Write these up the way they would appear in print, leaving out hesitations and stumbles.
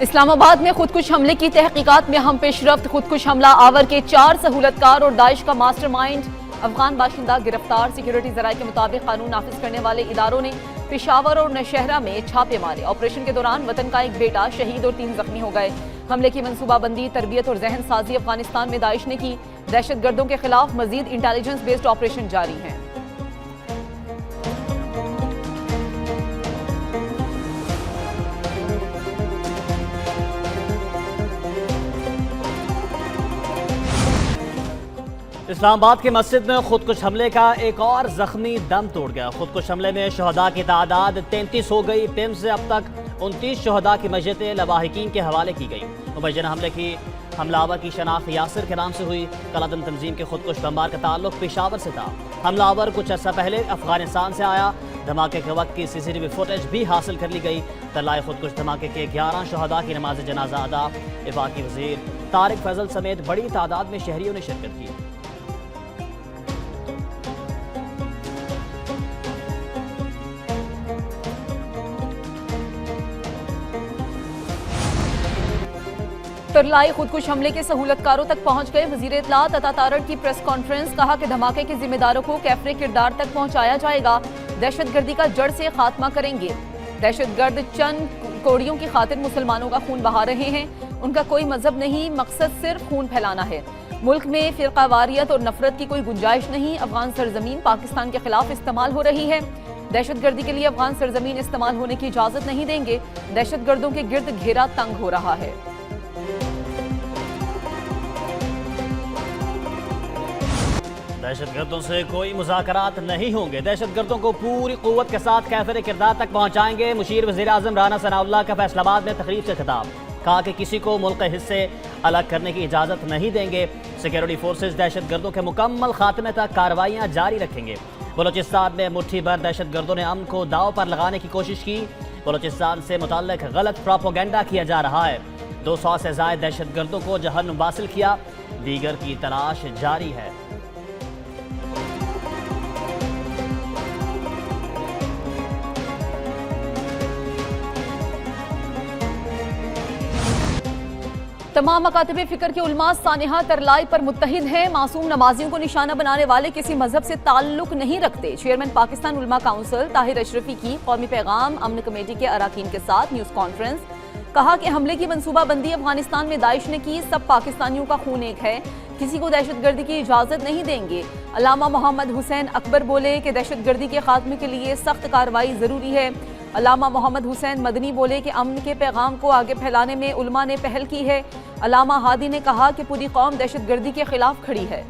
इस्लामाबाद में खुदकुश हमले की तहकीकात में हम पेशरफ्त। खुदकुश हमला आवर के 4 सहूलतकार और दाइश का मास्टरमाइंड अफगान बाशिंदा गिरफ्तार। सिक्योरिटी जराये के मुताबिक कानून नाफिज करने वाले इदारों ने पेशावर और नौशहरा में छापे मारे। ऑपरेशन के दौरान वतन का एक बेटा शहीद और 3 जख्मी हो गए। हमले की मनसूबाबंदी, तरबियत और जहन साजी अफगानिस्तान में दाइश ने की। दहशत गर्दों के खिलाफ मजीद इंटेलिजेंस बेस्ड ऑपरेशन जारी है। इस्लामाबाद की मस्जिद में खुदकुश हमले का एक और जख्मी दम तोड़ गया। खुदकुश हमले में शहदा की तादाद 33 हो गई। पिम से अब तक 29 शहदा की मस्जिदें लवाहिकीन के हवाले की गई। मुबैना हमले की हमलावर की शनाख्त यासिर के नाम से हुई। कलादम तंजीम के खुदकुश बमबार का ताल्लुक पेशावर से था। हमलावर कुछ अर्सा पहले अफगानिस्तान से आया। धमाके के वक्त की CCTV फुटेज भी हासिल कर ली गई। तल्लाए खुदकुश धमाके के 11 शहदा की नमाज जनाजा अदा। वफाकी वजीर तारिक फैजल समेत बड़ी तादाद में शहरियों ने शिरकत की। तरलाई खुदकुश हमले के सहूलतकारों तक पहुंच गए। वजीर इत्तलात अता तारड़ की प्रेस कॉन्फ्रेंस। कहा कि धमाके के जिम्मेदारों को कैफरे किरदार तक पहुंचाया जाएगा। दहशतगर्दी का जड़ से खात्मा करेंगे। दहशतगर्द चंद कोड़ियों की खातिर मुसलमानों का खून बहा रहे हैं। उनका कोई मजहब नहीं, मकसद सिर्फ खून फैलाना है। मुल्क में फिरकावारियत और नफरत की कोई गुंजाइश नहीं। अफगान सरजमीन पाकिस्तान के खिलाफ इस्तेमाल हो रही है। दहशतगर्दी के लिए अफगान सरजमीन इस्तेमाल होने की इजाजत नहीं देंगे। दहशतगर्दों के गिर्द घेरा तंग हो रहा है। दहशतगर्दों से कोई मुज़ाकरात नहीं होंगे। दहशतगर्दों को पूरी कुव्वत के साथ कैफरे किरदार तक पहुंचाएंगे। मुशीर वज़ीर आज़म राना सनाउल्लाह का फैसलाबाद में तकरीब से खिताब। कहा कि किसी को मुल्क के हिस्से अलग करने की इजाज़त नहीं देंगे। सिक्योरिटी फोर्सेज दहशतगर्दों के मुकम्मल खात्मे तक कार्रवाइयाँ जारी रखेंगे। बलोचिस्तान में मुट्ठी भर दहशतगर्दों ने अमन को दाव पर लगाने की कोशिश की। बलोचिस्तान से मुताल्लिक गलत प्रोपोगेंडा किया जा रहा है। 200 से ज़ायद दहशतगर्दों को जहन्नुम वासिल किया। दीगर की तलाश जारी है। तमाम मकातबे फिक्र के उलमा सानिहा तरलाई पर मुत्तहिद हैं। मासूम नमाजियों को निशाना बनाने वाले किसी मजहब से ताल्लुक नहीं रखते। चेयरमैन पाकिस्तान उलमा काउंसिल ताहिर अशरफी की कौमी पैगाम अमन कमेटी के अरकान के साथ न्यूज़ कॉन्फ्रेंस। कहा कि हमले की मनसूबाबंदी अफगानिस्तान में दाइश ने की। सब पाकिस्तानियों का खून एक है। किसी को दहशतगर्दी की इजाज़त नहीं देंगे। अल्लामा मोहम्मद हुसैन अकबर बोले कि दहशतगर्दी के खात्मे के लिए सख्त कार्रवाई ज़रूरी है। अल्लामा मोहम्मद हुसैन मदनी बोले कि अमन के पैगाम को आगे फैलाने में उलमा ने पहल की है। अल्लामा हादी ने कहा कि पूरी कौम दहशतगर्दी के खिलाफ खड़ी है।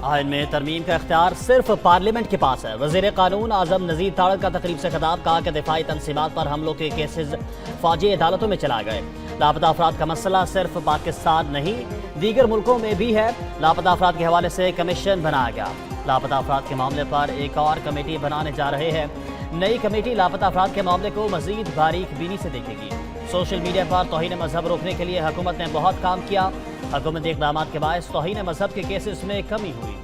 आइन में तरमीम का इख्तियार सिर्फ पार्लियामेंट के पास है। वज़ीर कानून आज़म नज़ीर तारड़ का तकरीब से खिताब। कहा कि दिफाई तनसीबात पर हमलों के केसेज फौजी अदालतों में चला गए। लापता अफराद का मसला सिर्फ पाकिस्तान नहीं दीगर मुल्कों में भी है। लापता अफराद के हवाले से कमीशन बनाया गया। लापता अफराद के मामले पर एक और कमेटी बनाने जा रहे हैं। नई कमेटी लापता अफराद के मामले को मजीद बारीक बीनी से देखेगी। सोशल मीडिया पर तौहीन मजहब रोकने के लिए हुकूमत ने बहुत काम किया। हुकूमती इक़दामात के बायस तौहीन मजहब के केसेस में कमी हुई।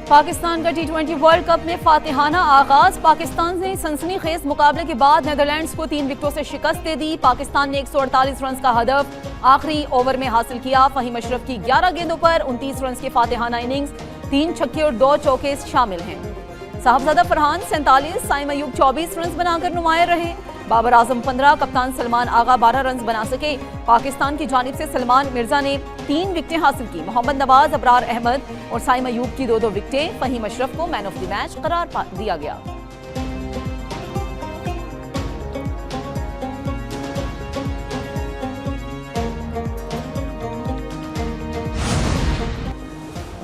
पाकिस्तान का T20 वर्ल्ड कप में फातिहाना आगाज। पाकिस्तान ने सनसनीखेज मुकाबले के बाद नेदरलैंड्स को 3 विकेटों से शिकस्त दे दी। पाकिस्तान ने 148 रन का हदफ आखिरी ओवर में हासिल किया। फहीम अशरफ की 11 गेंदों पर 29 रन के फातिहाना इनिंग्स, 3 छक्के और 2 चौके शामिल हैं। साहबजादा फरहान 47, साइम अयूब 24 रन बनाकर नुमायर रहे। बाबर आजम 15, कप्तान सलमान आगा 12 रन बना सके। पाकिस्तान की जानिब से सलमान मिर्जा ने 3 विकेटें हासिल की। मोहम्मद नवाज, अबरार अहमद और साइम अयूब की 2-2 विकेटें। फहीम अशरफ को मैन ऑफ द मैच करार दिया गया।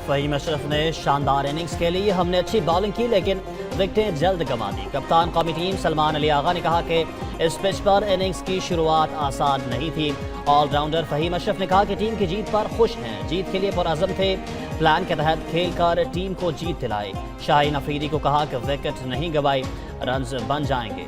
फहीम अशरफ ने शानदार इनिंग्स के लिए हमने अच्छी बॉलिंग की लेकिन विकेटें जल्द गंवा दी। कप्तान कौमी टीम सलमान अली आगा ने कहा कि इस पिच पर इनिंग्स की शुरुआत आसान नहीं थी। ऑलराउंडर फहीम अशरफ ने कहा कि टीम की जीत पर खुश हैं। जीत के लिए पुरअज़म थे। प्लान के तहत खेलकर टीम को जीत दिलाई। शाहीन अफरीदी को कहा कि विकेट नहीं गंवाई, रन्स बन जाएंगे।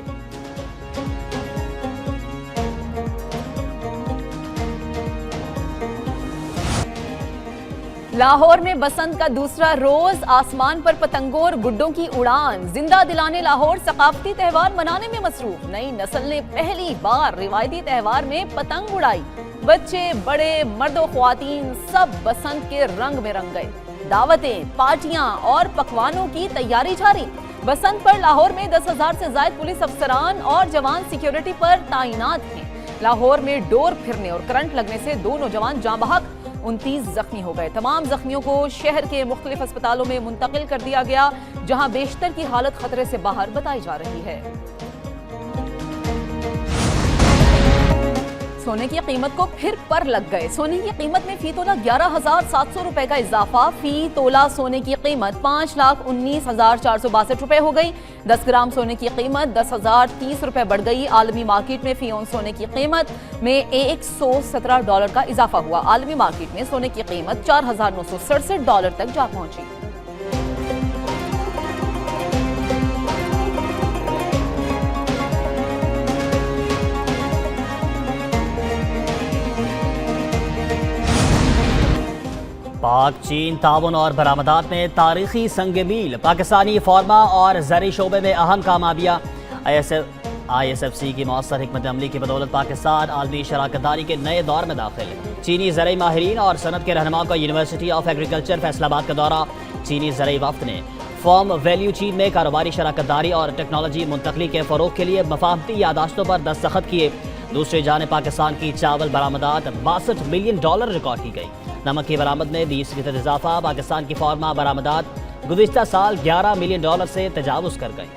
लाहौर में बसंत का दूसरा रोज, आसमान पर पतंगों और गुड्डों की उड़ान। जिंदा दिलाने लाहौर सकाफती त्यौहार मनाने में मसरूफ। नई नस्ल ने पहली बार रिवायती त्यौहार में पतंग उड़ाई। बच्चे बड़े मर्दो ख्वातीन सब बसंत के रंग में रंग गए। दावतें, पार्टियां और पकवानों की तैयारी जारी। बसंत पर लाहौर में 10,000 से ज्यादा पुलिस अफसरान और जवान सिक्योरिटी पर तैनात हैं। लाहौर में डोर फिरने और करंट लगने से 2 नौजवान जाँ बहक, 29 जख्मी हो गए। तमाम जख्मियों को शहर के मुख्तलिफ अस्पतालों में मुंतकिल कर दिया गया, जहां बेशतर की हालत खतरे से बाहर बताई जा रही है। सोने की कीमत को फिर पर लग गए। सोने की कीमत में फी तोला 11,700 रुपए का इजाफा। फी तोला सोने की कीमत 5,19,462 रुपए हो गई। 10 ग्राम सोने की कीमत 10,030 रुपए बढ़ गई। आलमी मार्केट में फी औंस सोने की कीमत में $117 का इजाफा हुआ। आलमी मार्केट में सोने की कीमत $4,967 तक जा पहुंची। पाक चीन ताउन और बरामदात में तारीखी संग-ए-मील। पाकिस्तानी फार्मा और ज़री शोबे में अहम कामयाबियाँ। ISFC की मौसर हिकमत अमली की बदौलत पाकिस्तान आलमी शराकतदारी के नए दौर में दाखिल। चीनी ज़रई माहिरीन और सनत के रहनुमाओं का यूनिवर्सिटी ऑफ एग्रीकल्चर फैसलाबाद का दौरा। चीनी ज़रई वफ्द ने फॉर्म वैल्यू चीन में कारोबारी शराकतदारी और टेक्नोलॉजी मुंतकली के फ़रोग के लिए मफाहमती यादाश्तों पर दस्तखत किए। दूसरी जानिब पाकिस्तान की चावल बरामदात $62 मिलियन रिकॉर्ड की गई। नमक की बरामद में 20% इजाफा। पाकिस्तान की फार्मा बरामदात गुज़िश्ता साल $11 मिलियन से तजावुज़ कर गई।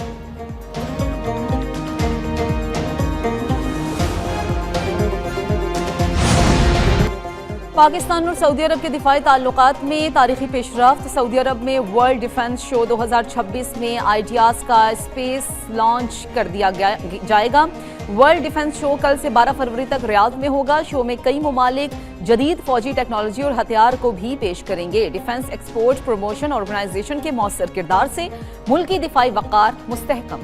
पाकिस्तान और सऊदी अरब के दिफाई ताल्लुकात में तारीखी पेशरफ्त। सऊदी अरब में वर्ल्ड डिफेंस शो 2026 में आइडियाज़ का स्पेस लॉन्च कर दिया जाएगा। वर्ल्ड डिफेंस शो कल से 12 फरवरी तक रियाद में होगा। शो में कई ममालिक जदीद फौजी टेक्नोलॉजी और हथियार को भी पेश करेंगे। डिफेंस एक्सपोर्ट प्रमोशन ऑर्गेनाइजेशन के मौसर किरदार से मुल्की दिफाई वक़ार मुस्तहकम।